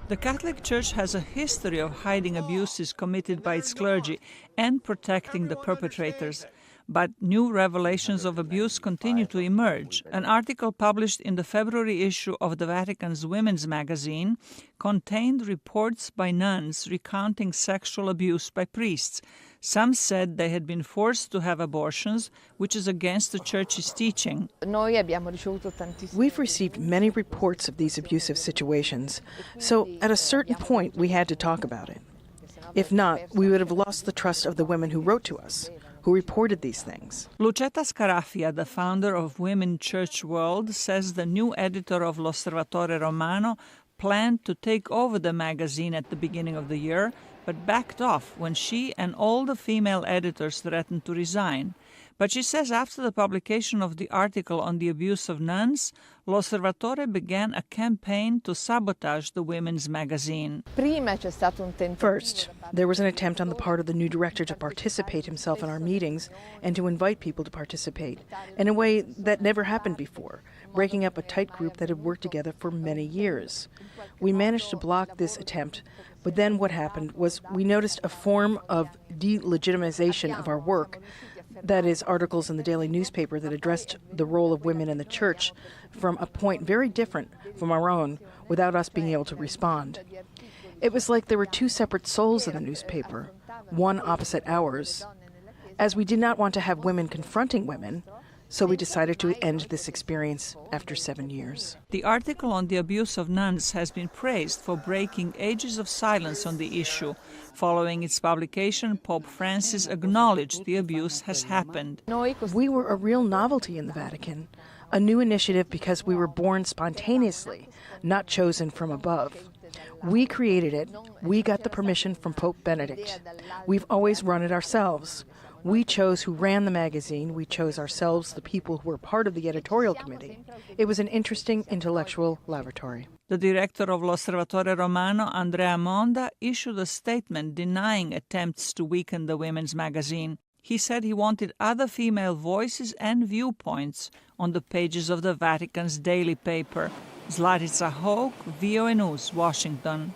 The Catholic Church has a history of hiding abuses committed by its clergy and protecting the perpetrators. But new revelations of abuse continue to emerge. An article published in the February issue of the Vatican's women's magazine contained reports by nuns recounting sexual abuse by priests. Some said they had been forced to have abortions, which is against the Church's teaching. We've received many reports of these abusive situations, so at a certain point we had to talk about it. If not, we would have lost the trust of the women who wrote to us, who reported these things. Lucetta Scarafia, the founder of Women Church World, says the new editor of L'Osservatore Romano planned to take over the magazine at the beginning of the year, but backed off when she and all the female editors threatened to resign. But she says after the publication of the article on the abuse of nuns, L'Osservatore began a campaign to sabotage the women's magazine. First, there was an attempt on the part of the new director to participate himself in our meetings and to invite people to participate in a way that never happened before, breaking up a tight group that had worked together for many years. We managed to block this attempt, but then what happened was we noticed a form of delegitimization of our work, that is, articles in the daily newspaper that addressed the role of women in the church from a point very different from our own, without us being able to respond. It was like there were two separate souls in the newspaper, one opposite ours. As we did not want to have women confronting women, so we decided to end this experience after 7 years. The article on the abuse of nuns has been praised for breaking ages of silence on the issue. Following its publication, Pope Francis acknowledged the abuse has happened. We were a real novelty in the Vatican, a new initiative because we were born spontaneously, not chosen from above. We created it. We got the permission from Pope Benedict. We've always run it ourselves. We chose who ran the magazine. We chose ourselves, the people who were part of the editorial committee. It was an interesting intellectual laboratory. The director of L'Osservatore Romano, Andrea Monda, issued a statement denying attempts to weaken the women's magazine. He said he wanted other female voices and viewpoints on the pages of the Vatican's daily paper. Zlatica, Hoke, VOA News, Washington.